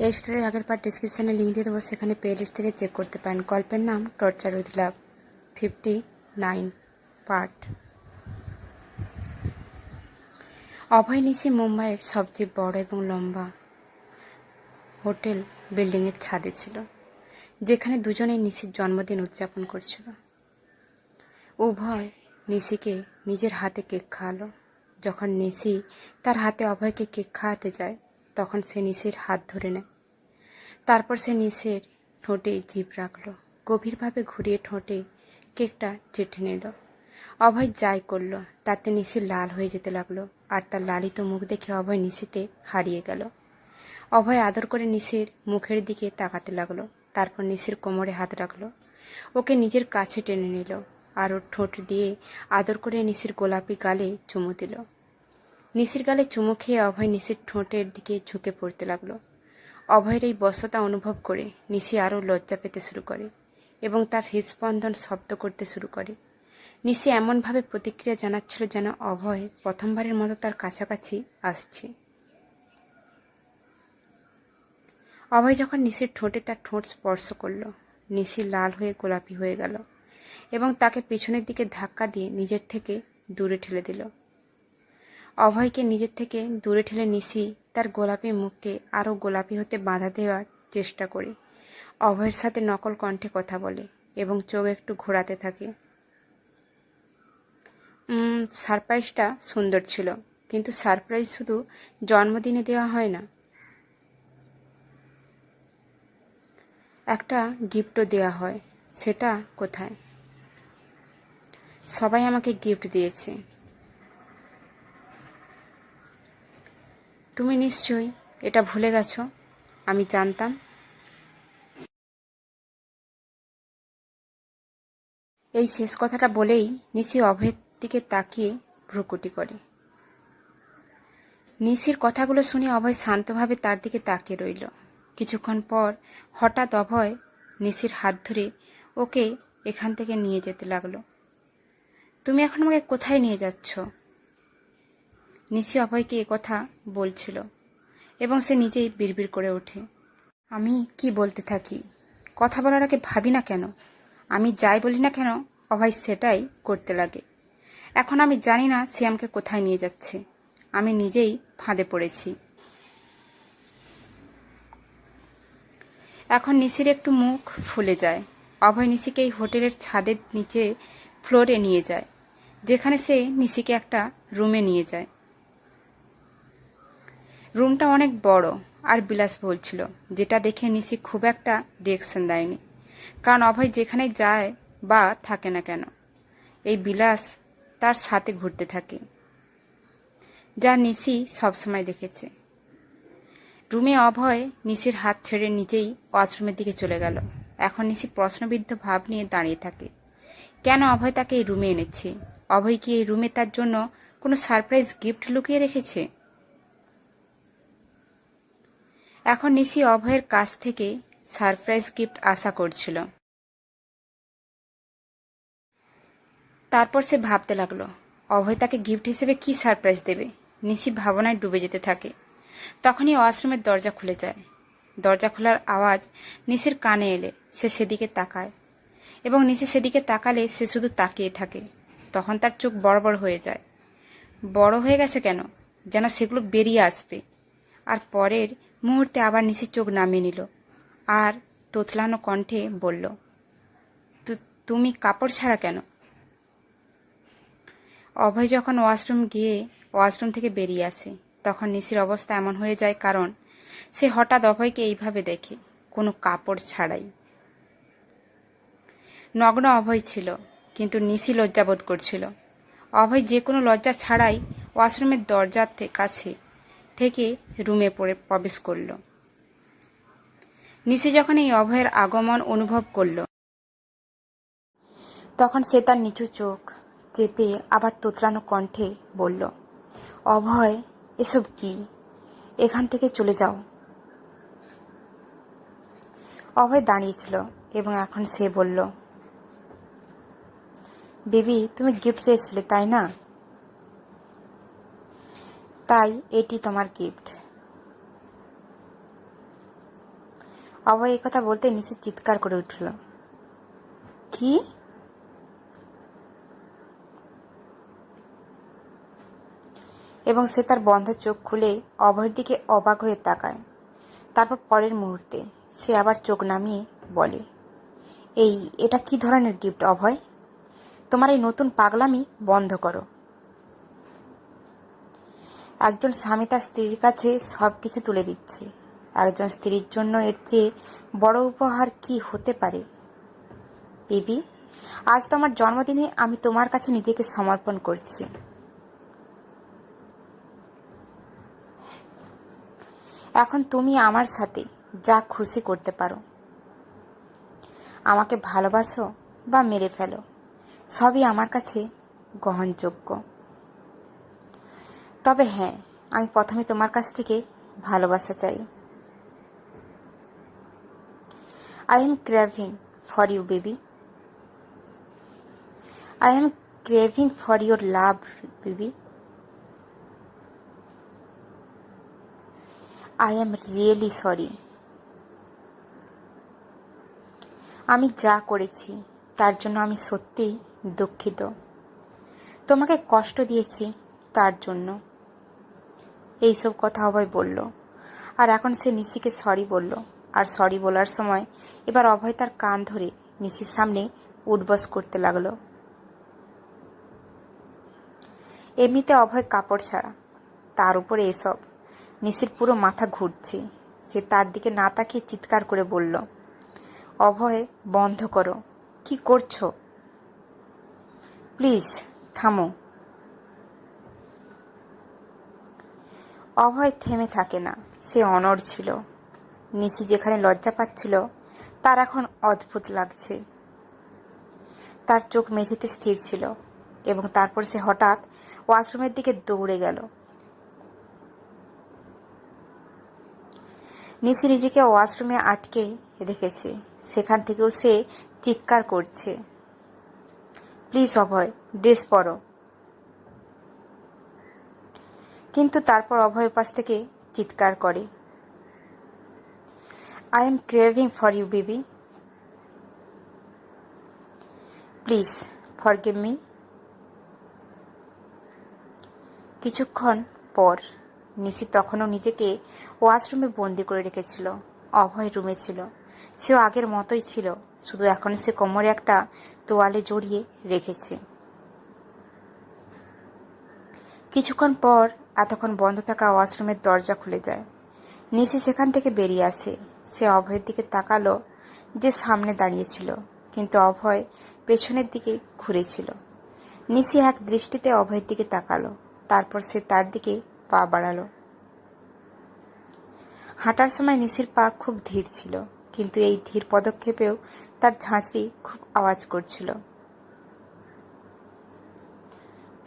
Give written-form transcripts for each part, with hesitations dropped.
এই স্টোরির আগের পার্ট ডিসক্রিপশনে লিঙ্ক দিয়ে দেবো, সেখানে প্লে লিস্ট থেকে চেক করতে পারেন। গল্পের নাম টর্চার উইথ লাভ 59 পার্ট। অভয় নিশি মুম্বাইয়ের সবচেয়ে বড় এবং লম্বা হোটেল বিল্ডিংয়ের ছাদে ছিল, যেখানে দুজনেই নিশির জন্মদিন উদযাপন করছিল। উভয় নিশিকে নিজের হাতে কেক খাওয়ালো। যখন নিশি তার হাতে অভয়কে কেক খাওয়াতে যায়, তখন সে নিশির হাত ধরে নেয়। তারপর সে নিশির ঠোঁটে জিভ রাখল, গভীরভাবে ঘুরিয়ে ঠোঁটে কেকটা চেটে নিল। অভয় যাই করলো তাতে নিশি লাল হয়ে যেতে লাগলো, আর তার লালিত মুখ দেখে অভয় নিশিতে হারিয়ে গেল। অভয় আদর করে নিশির মুখের দিকে তাকাতে লাগলো, তারপর নিশির কোমরে হাত রাখলো, ওকে নিজের কাছে টেনে নিল, আর ওর ঠোঁট দিয়ে আদর করে নিশির গোলাপি গালে চুমু দিল। নিশির গালে চুমু খেয়ে অভয় নিশির ঠোঁটের দিকে ঝুঁকে পড়তে লাগলো। অভয়ের এই বশ্যতা অনুভব করে নিশি আরও লজ্জা পেতে শুরু করে এবং তার হৃদস্পন্দন শব্দ করতে শুরু করে। নিশি এমনভাবে প্রতিক্রিয়া জানাচ্ছিল যেন অভয় প্রথমবারের মতো তার কাছাকাছি আসছে। অভয় যখন নিশির ঠোঁটে তার ঠোঁট স্পর্শ করল, নিশি লাল হয়ে গোলাপি হয়ে গেল এবং তাকে পিছনের দিকে ধাক্কা দিয়ে নিজের থেকে দূরে ঠেলে দিল। অভয়কে নিজের থেকে দূরে ঠেলে নিশি তার গোলাপি মুখকে আরও গোলাপি হতে বাধা দেওয়ার চেষ্টা করে অভয়ের সাথে নকল কণ্ঠে কথা বলে এবং চোখ একটু ঘোরাতে থাকে। সারপ্রাইজটা সুন্দর ছিল, কিন্তু সারপ্রাইজ শুধু জন্মদিনে দেওয়া হয় না, একটা গিফটও দেওয়া হয়। সেটা কোথায়? সবাই আমাকে গিফট দিয়েছে, তুমি নিশ্চয়ই এটা ভুলে গেছো। আমি জানতাম। এই শেষ কথাটা বলেই নিশি অভয়ের দিকে তাকিয়ে ভ্রুকুটি করে। নিশির কথাগুলো শুনে অভয় শান্তভাবে তার দিকে তাকিয়ে রইল। কিছুক্ষণ পর হঠাৎ অভয় নিশির হাত ধরে ওকে এখান থেকে নিয়ে যেতে লাগলো। তুমি এখন আমাকে কোথায় নিয়ে যাচ্ছ? নিশি অভয়কে কথা বলছিল এবং সে নিজেই বিড়বিড় করে ওঠে, আমি কি বলতে থাকি, কথা বলার আগে ভাবি না কেন? আমি যাই বলি না কেন অভয় সেটাই করতে লাগে। এখন আমি জানি না সে আমাকে কোথায় নিয়ে যাচ্ছে, আমি নিজেই ফাঁদে পড়েছি। এখন নিশির একটু মুখ ফুলে যায়। অভয় নিশিকে এই হোটেলের ছাদের নিচে ফ্লোরে নিয়ে যায়, যেখানে সে নিশিকে একটা রুমে নিয়ে যায়। রুমটা অনেক বড় আর বিলাসবহুল ছিল, যেটা দেখে নিশি খুব একটা রিয়েকশন দেয়নি, কারণ অভয় যেখানে যায় বা থাকে না কেন এই বিলাস তার সাথে ঘুরতে থাকে, যা নিশি সবসময় দেখেছে। রুমে অভয় নিশির হাত ছেড়ে নিজেই ওয়াশরুমের দিকে চলে গেল। এখন নিশি প্রশ্নবিদ্ধ ভাব নিয়ে দাঁড়িয়ে থাকে। কেন অভয় তাকে এই রুমে এনেছে? অভয় কি এই রুমে তার জন্য কোনো সারপ্রাইজ গিফট লুকিয়ে রেখেছে? এখন নিশি অভয়ের কাছ থেকে সারপ্রাইজ গিফট আশা করছিল। তারপর সে ভাবতে লাগলো অভয় তাকে গিফট হিসেবে কি সারপ্রাইজ দেবে। নিশি ভাবনায় ডুবে যেতে থাকে। তখনই ওয়াশরুমের দরজা খুলে যায়। দরজা খোলার আওয়াজ নিশির কানে এলে সে সেদিকে তাকায়, এবং নিশি সেদিকে তাকালে সে শুধু তাকিয়ে থাকে। তখন তার চোখ বড় বড় হয়ে যায়। বড় হয়ে গেছে কেন, যেন সেগুলো বেরিয়ে আসবে। আর পরের মুহূর্তে আবার নিশির চোখ নামিয়ে নিল আর তোতলানো কণ্ঠে বলল, তুমি কাপড় ছাড়া কেন? অভয় যখন ওয়াশরুম থেকে বেরিয়ে আসে, তখন নিশির অবস্থা এমন হয়ে যায়, কারণ সে হঠাৎ অভয়কে এইভাবে দেখে, কোনো কাপড় ছাড়াই। নগ্ন অভয় ছিল, কিন্তু নিশি লজ্জাবোধ করছিল। অভয় যে কোনো লজ্জা ছাড়াই ওয়াশরুমের দরজার কাছে থেকে রুমে প্রবেশ করল। নিশি যখন এই অভয়ের আগমন অনুভব করল, তখন সে তার নিচু চোখ চেপে আবার তোতলানো কণ্ঠে বলল, অভয়, এসব কি? এখান থেকে চলে যাও। অভয় দাঁড়িয়েছিল এবং এখন সে বলল, বেবি, তুমি গিফট চেয়েছিলে তাই না? তাই এটি তোমার গিফট। অভয় এই কথা বলতে নিচে চিৎকার করে উঠল, কি? এবং সে তার বন্ধ চোখ খুলে অভয়ের দিকে অবাক হয়ে তাকায়। তারপর পরের মুহূর্তে সে আবার চোখ নামিয়ে বলে, এটা কি ধরনের গিফট অভয়? তোমার এই নতুন পাগলামি বন্ধ করো। একজন স্বামী তার স্ত্রীর কাছে সবকিছু তুলে দিচ্ছে। একজন স্ত্রীর জন্য এর চেয়ে বড় উপহার কি হতে পারে? বেবি, আজ তোমার জন্মদিনে আমি তোমার কাছে নিজেকে সমর্পণ করছি। এখন তুমি আমার সাথে যা খুশি করতে পারো। আমাকে ভালোবাসো বা মেরে ফেলো, সবই আমার কাছে গ্রহণযোগ্য। তবে হ্যাঁ, আমি প্রথমে তোমার কাছ থেকে ভালোবাসা চাই। I am craving for you, baby. I am craving for your love, baby. I am really sorry. আমি যা করেছি তার জন্য আমি সত্যিই দুঃখিত। তোমাকে কষ্ট দিয়েছি তার জন্য। এইসব কথা অভয় বলল, আর এখন সে নিশিকে সরি বলল। আর সরি বলার সময় এবার অভয় তার কান ধরে নিশির সামনে উঠবস করতে লাগলো। এমনিতে অভয় কাপড় ছাড়া, তার উপরে এসব। নিশির পুরো মাথা ঘুরছে। সে তার দিকে না তাকিয়ে চিৎকার করে বলল, অভয়, বন্ধ করো। কি করছো? প্লিজ থামো। অভয় থেমে থাকে না। সে অনড় ছিল। নিশি যেখানে লজ্জা পাচ্ছিল তার এখন অদ্ভুত লাগছে। তার চোখ মেঝেতে স্থির ছিল এবং তারপর সে হঠাৎ ওয়াশরুমের দিকে দৌড়ে গেল। নিশি নিজেকে ওয়াশরুমে আটকে রেখেছে। সেখান থেকেও সে চিৎকার করছে, প্লিজ অভয়, ড্রেস পরো। কিন্তু তারপর অভয় পাশ থেকে চিৎকার করে, I am craving for you, baby. Please forgive me. কিছুক্ষণ পর নিশি তখনও নিজেকে ওয়াশরুমে বন্দি করে রেখেছিল। অভয় রুমে ছিল। সেও আগের মতোই ছিল, শুধু এখন সে কোমরে একটা তোয়ালে জড়িয়ে রেখেছে। কিছুক্ষণ পর এতক্ষণ বন্ধ থাকা ওয়াশরুমের দরজা খুলে যায়। নিশি সেখান থেকে বেরিয়ে আসে। সে অভয়ের দিকে তাকালো, যে সামনে দাঁড়িয়েছিল, কিন্তু অভয় পেছনের দিকে ঘুরেছিল। নিশি এক দৃষ্টিতে অভয়ের দিকে তাকালো, তারপর সে তার দিকে পা বাড়ালো। হাঁটার সময় নিশির পা খুব ধীর ছিল, কিন্তু এই ধীর পদক্ষেপেও তার ঝাঁঝরি খুব আওয়াজ করছিল।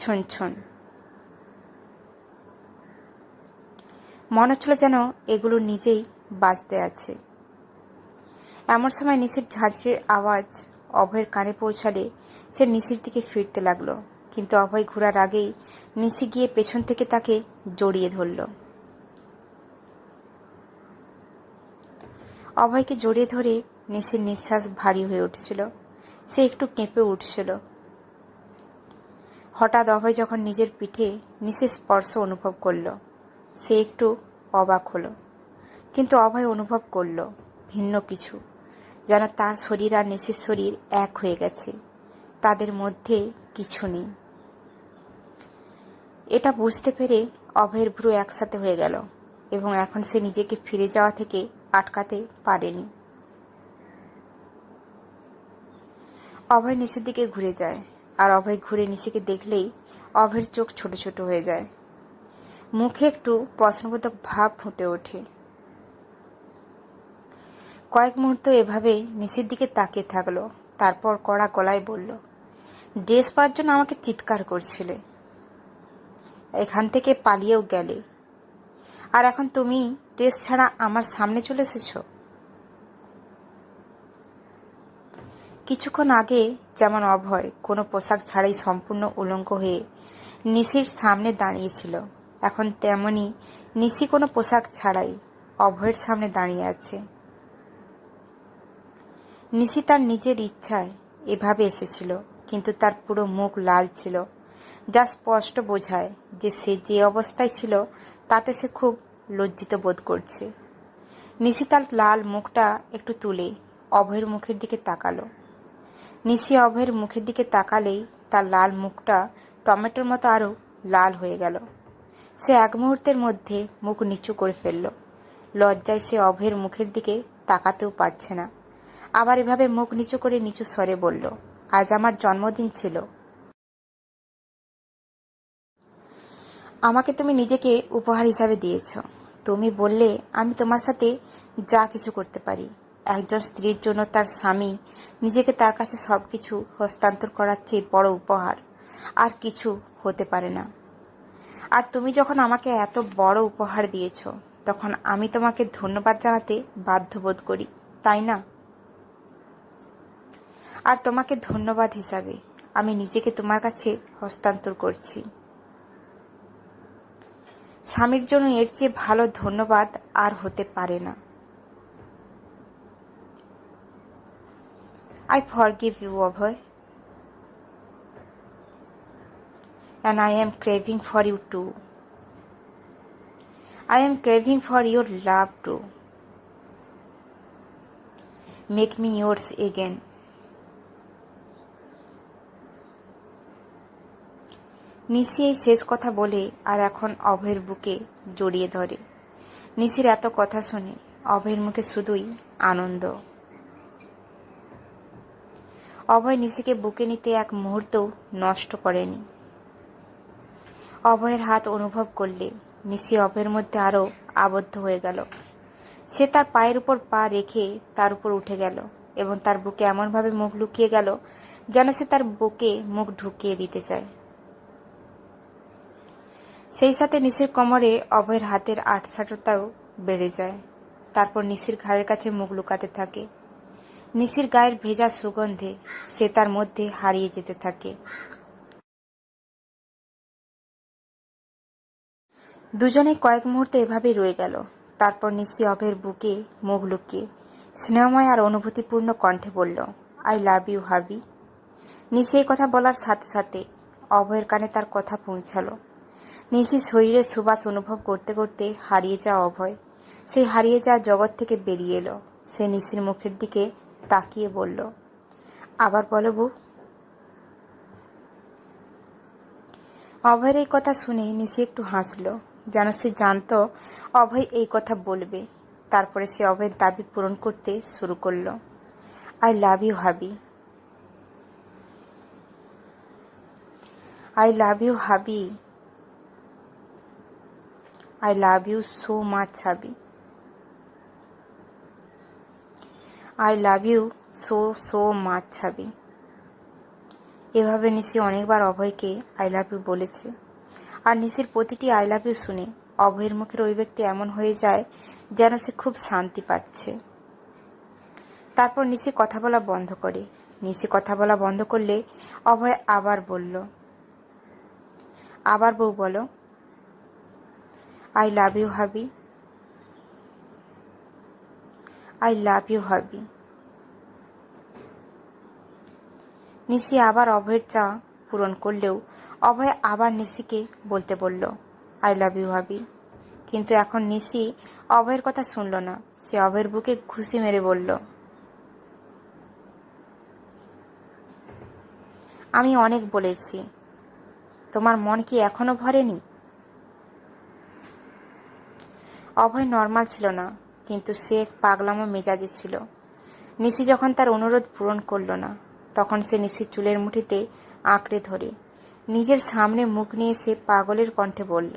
ছন ছন। মনে হচ্ছিল যেন এগুলো নিজেই বাজতে আছে। এমন সময় নিশির ঝাঁঝরির আওয়াজ অভয়ের কানে পৌঁছালে সে নিশির দিকে ফিরতে লাগলো, কিন্তু অভয় ঘোরার আগেই নিশি গিয়ে পেছন থেকে তাকে জড়িয়ে ধরল। অভয়কে জড়িয়ে ধরে নিশির নিঃশ্বাস ভারী হয়ে উঠছিল। সে একটু কেঁপে উঠছিল। হঠাৎ অভয় যখন নিজের পিঠে নিশির স্পর্শ অনুভব করল, সে একটু অবাক হলো। কিন্তু অভয় অনুভব করল ভিন্ন কিছু, যেন তার শরীর আর নিশির শরীর এক হয়ে গেছে, তাদের মধ্যে কিছু নেই। এটা বুঝতে পেরে অভয়ের ভ্রু একসাথে হয়ে গেল এবং এখন সে নিজেকে ফিরে যাওয়া থেকে আটকাতে পারেনি। অভয় নিশির দিকে ঘুরে যায়, আর অভয় ঘুরে নিশিকে দেখলেই অভয়ের চোখ ছোট ছোট হয়ে যায়। মুখে একটু প্রশ্নবোধক ভাব ফুটে ওঠে। কয়েক মুহূর্ত এভাবে নিশির দিকে তাকিয়ে থাকলো, তারপর কড়া গলায় বলল, ড্রেস পরার জন্য আমাকে চিৎকার করছিলে, এখান থেকে পালিয়েও গেলে, আর এখন তুমি ড্রেস ছাড়া আমার সামনে চলে এসেছ। কিছুক্ষণ আগে যেমন অভয় কোনো পোশাক ছাড়াই সম্পূর্ণ উলঙ্গ হয়ে নিশির সামনে দাঁড়িয়েছিল, এখন তেমনি নিশি কোনো পোশাক ছাড়াই অভয়ের সামনে দাঁড়িয়ে আছে। নিশি তার নিজের ইচ্ছায় এভাবে এসেছিল, কিন্তু তার পুরো মুখ লাল ছিল, যা স্পষ্ট বোঝায় যে সে যে অবস্থায় ছিল তাতে সে খুব লজ্জিত বোধ করছে। নিশি তার লাল মুখটা একটু তুলে অভয়ের মুখের দিকে তাকালো। নিশি অভয়ের মুখের দিকে তাকালেই তার লাল মুখটা টমেটোর মতো আরও লাল হয়ে গেল। সে এক মুহূর্তের মধ্যে মুখ নিচু করে ফেলল। লজ্জায় সে অভয়ের মুখের দিকে তাকাতেও পারছে না। আবার এভাবে মুখ নিচু করে নিচু স্বরে বলল, আজ আমার জন্মদিন ছিল। আমাকে তুমি নিজেকে উপহার হিসাবে দিয়েছ। তুমি বললে আমি তোমার সাথে যা কিছু করতে পারি। একজন স্ত্রীর জন্য তার স্বামী নিজেকে তার কাছে সবকিছু হস্তান্তর করার চেয়ে বড় উপহার আর কিছু হতে পারে না। আর তুমি যখন আমাকে এত বড় উপহার দিয়েছ, তখন আমি তোমাকে ধন্যবাদ জানাতে বাধ্য বোধ করি, তাই না? আর তোমাকে ধন্যবাদ হিসাবে আমি নিজেকে তোমার কাছে হস্তান্তর করছি। স্বামীর জন্য এর চেয়ে ভালো ধন্যবাদ আর হতে পারে না। I forgive you, Abhay, and I am craving for you too. I am craving for your love too. Make me yours again. নিশি এই শেষ কথা বলে আর এখন অভয়ের বুকে জড়িয়ে ধরে। নিশির এত কথা শুনে অভয়ের মুখে শুধুই আনন্দ। অভয় নিশিকে বুকে নিতে এক মুহূর্তও নষ্ট করেনি। অভয়ের হাত অনুভব করলে নিশি অভয়ের মধ্যে আরও আবদ্ধ হয়ে গেল। সে তার পায়ের উপর পা রেখে তার উপর উঠে গেল এবং তার বুকে এমনভাবে মুখ লুকিয়ে গেল যেন সে তার বুকে মুখ ঢুকিয়ে দিতে চায়। সেই সাথে নিশির কোমরে অভয়ের হাতের আটসাঁটটাও বেড়ে যায়। তারপর নিশির ঘাড়ের কাছে মুখ লুকাতে থাকে। নিশির গায়ের ভেজা সুগন্ধে সে তার মধ্যে হারিয়ে যেতে থাকে। দুজনে কয়েক মুহূর্তে এভাবেই রয়ে গেল। তারপর নিশি অভয়ের বুকে মুখ লুকিয়ে স্নেহময় আর অনুভূতিপূর্ণ কণ্ঠে বলল, আই লাভ ইউ হাবি। নিশি এই কথা বলার সাথে সাথে অভয়ের কানে তার কথা পৌঁছালো। নিশির শরীরের সুবাস অনুভব করতে করতে হারিয়ে যাওয়া অভয় সেই হারিয়ে যাওয়া জগৎ থেকে বেরিয়ে এলো। সে নিশির মুখের দিকে তাকিয়ে বলল, আবার বলো বউ। অভয়ের এই কথা শুনে নিশি একটু হাসল, যেন সে জানত অভয় এই কথা বলবে। তারপরে সে অভয়ের দাবি পূরণ করতে শুরু করলো, আই লাভ ইউ হাবি। আই লাভ ইউ হাবি। I love you so much, হাবি। I love you so much, হাবি। এভাবে নিশি অনেকবার অভয়কে আই লাভ ইউ বলেছে। আর নিশির প্রতিটি আই লাভ ইউ শুনে অভয়ের মুখের অভিব্যক্তি এমন হয়ে যায় যেন সে খুব শান্তি পাচ্ছে। তারপর নিশি কথা বলা বন্ধ করে। নিশি কথা বলা বন্ধ করলে অভয় আবার বলল, আবার বউ বলো। I love you, হাবি। I love you, হাবি। নিশি আবার অভয়ের চা পূরণ করলেও অভয় আবার নিশিকে বলতে বলল, আই লাভ ইউ, হাবি। কিন্তু এখন নিশি অভয়ের কথা শুনল না। সে অভয়ের বুকে ঘুষি মেরে বলল, আমি অনেক বলেছি, তোমার মন কি এখনো ভরেনি? অভয় নর্মাল ছিল না, কিন্তু সে এক পাগলামো মেজাজে ছিল। নিশি যখন তার অনুরোধ পূরণ করল না, তখন সে নিশির চুলের মুঠিতে আঁকড়ে ধরে নিজের সামনে মুখ নিয়ে সে পাগলের কণ্ঠে বলল,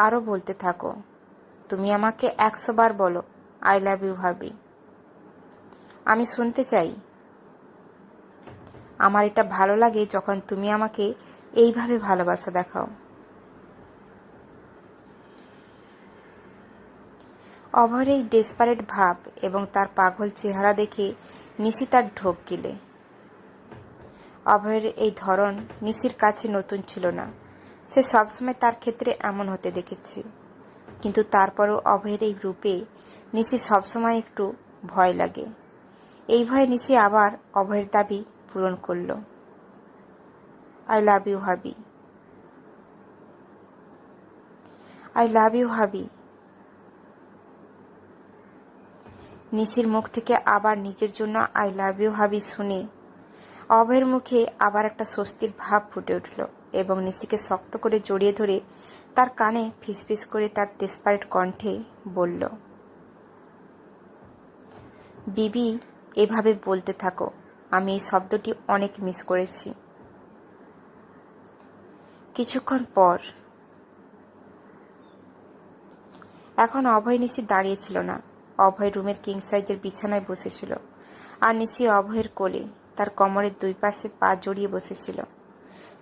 আরও বলতে থাকো। তুমি আমাকে 100 বার বলো, আই লাভ ইউ, হাবি। আমি শুনতে চাই। আমার এটা ভালো লাগে যখন তুমি আমাকে এইভাবে ভালোবাসা দেখাও। অভয়ের এই ডেসপারেট ভাব এবং তার পাগল চেহারা দেখে নিশি তার ঢোক গিলে। অভয়ের এই ধরন নিশির কাছে নতুন ছিল না। সে সবসময় তার ক্ষেত্রে এমন হতে দেখেছে, কিন্তু তারপরও অভয়ের এই রূপে নিশি সবসময় একটু ভয় লাগে। এই ভয়ে নিশি আবার অভয়ের দাবি পূরণ করল। আই লাভ ইউ হাবি, আই লাভ ইউ হাবি। নিশির মুখ থেকে আবার নিজের জন্য আই লাভ ইউ হাবি শুনে অভয়ের মুখে আবার একটা স্বস্তির ভাব ফুটে উঠল এবং নিশিকে শক্ত করে জড়িয়ে ধরে তার কানে ফিসফিস করে তার ডেসপারেট কণ্ঠে বলল, বিবি, এভাবে বলতে থাকো। আমি এই শব্দটি অনেক মিস করেছি। কিছুক্ষণ পর এখন অভয় নিশি দাঁড়িয়েছিল না। অভয় রুমের কিং সাইজের বিছানায় বসেছিল আর নিশি অভয়ের কোলে তার কোমরের দুই পাশে পা জড়িয়ে বসেছিল।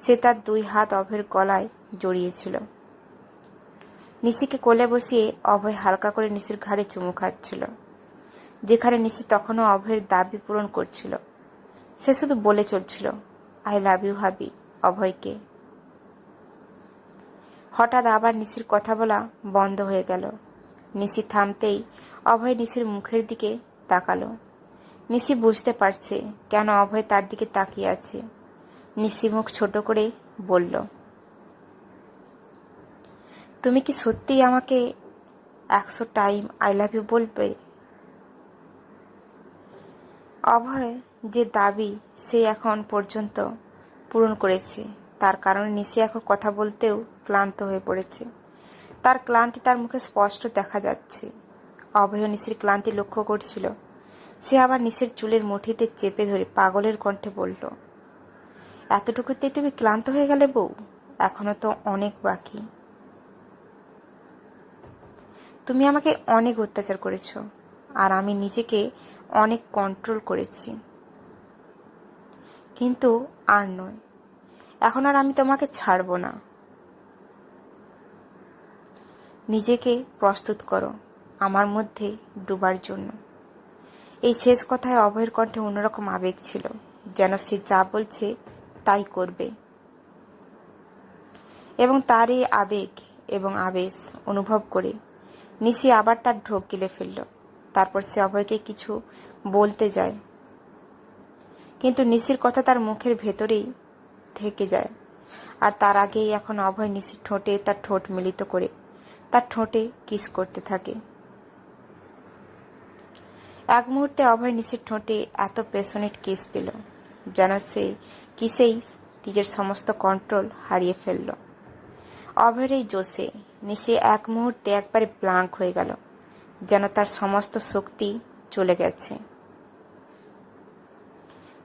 সে তার দুই হাত অভয়ের গলায় জড়িয়েছিল। নিশিকে কোলে বসিয়ে অভয় হালকা করে নিশির ঘাড়ে চুমু খাচ্ছিল, যেখানে নিশি তখনও অভয়ের দাবি পূরণ করছিল। সে শুধু বলে চলছিল, আই লাভ ইউ হাবি, অভয়কে। হঠাৎ আবার নিশির কথা বলা বন্ধ হয়ে গেল। নিশি থামতেই অভয় নিশির মুখের দিকে তাকালো। নিশি বুঝতে পারছে কেন অভয় তার দিকে তাকিয়ে আছে। নিশি মুখ ছোট করে বলল, তুমি কি সত্যিই আমাকে 100 টাইম আই লাভ ইউ বলবে? অভয় যে দাবি সে এখন পর্যন্ত পূরণ করেছে, তার কারণে নিশি এখন কথা বলতেও ক্লান্ত হয়ে পড়েছে। তার ক্লান্তি তার মুখে স্পষ্ট দেখা যাচ্ছে। অভয় নিশির ক্লান্তি লক্ষ্য করছিল। সে আবার নিশির চুলের মুঠিতে চেপে ধরে পাগলের কণ্ঠে বলল, এতটুকুতেই তুমি ক্লান্ত হয়ে গেলে বউ? এখনো তো অনেক বাকি। তুমি আমাকে অনেক অত্যাচার করেছ আর আমি নিজেকে অনেক কন্ট্রোল করেছি, কিন্তু আর নয়। এখন আর আমি তোমাকে ছাড়ব না। নিজেকে প্রস্তুত করো আমার মধ্যে ডুবার জন্য। এই শেষ কথায় অভয়ের কণ্ঠে অন্যরকম আবেগ ছিল, যেন সে যা বলছে তাই করবে। এবং তার এই আবেগ এবং আবেশ অনুভব করে নিশি আবার তার ঢোক গিলে ফেলল। তারপর সে অভয়কে কিছু বলতে যায়, কিন্তু নিশির কথা তার মুখের ভেতরেই থেকে যায়। আর তার আগেই এখন অভয় নিশির ঠোঁটে তার ঠোঁট মিলিত করে তার ঠোঁটে কিস করতে থাকে। এক মুহূর্তে অভয় নিশির ঠোঁটে এত প্যাশনেট কিস দিল যেন সে কিসেই নিজের সমস্ত কন্ট্রোল হারিয়ে ফেলল। অভয়ের এই জোশে নিশি এক মুহূর্তে একবারে ব্লাঙ্ক হয়ে গেল, যেন তার সমস্ত শক্তি চলে গেছে।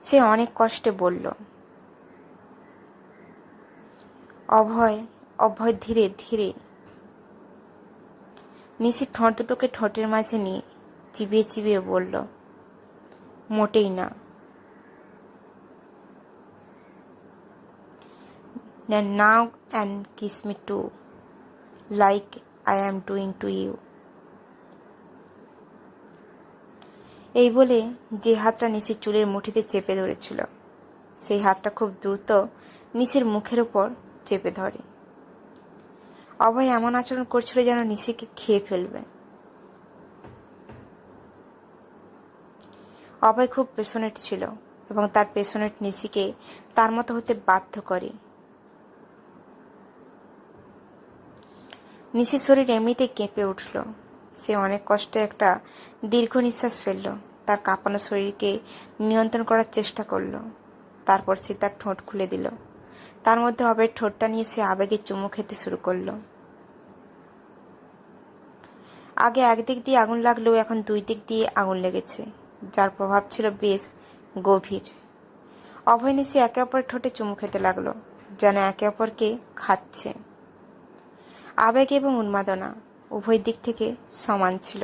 সে অনেক কষ্টে বলল, অভয়। অভয় ধীরে ধীরে নিশির ঠোঁট দুটোকে ঠোঁটের মাঝে নিয়ে চিবিয়ে চিবিয়ে বলল, মোটেই না। Now and kiss me too, like I am doing to you. এই বলে যে হাতটা নিশির চুলের মুঠিতে চেপে ধরেছিল, সেই হাতটা খুব দ্রুত নিশির মুখের উপর চেপে ধরে। অভয় এমন আচরণ করছিল যেন নিশিকে খেয়ে ফেলবে। অভয় খুব প্যাশনেট ছিল এবং তার প্যাশনেট নিশিকে তার মতো হতে বাধ্য করে। নিশির শরীর এমনিতেই কেঁপে উঠল। সে অনেক কষ্টে একটা দীর্ঘ নিঃশ্বাস ফেলল। তার কাঁপানো শরীরকে নিয়ন্ত্রণ করার চেষ্টা করল। তারপর সে তার ঠোঁট খুলে দিল। তার মধ্যে অভয়ের ঠোঁটটা নিয়ে সে আবেগে চুমু খেতে শুরু করল। আগে একদিক দিয়ে আগুন লাগলেও এখন দুই দিক দিয়ে আগুন লেগেছে, যার প্রভাব ছিল বেশ গভীর। অভয় নিশি একে অপরের ঠোঁটে চুমু খেতে লাগলো, যেন একে অপরকে খাচ্ছে। আবেগ এবং উন্মাদনা উভয় দিক থেকে সমান ছিল।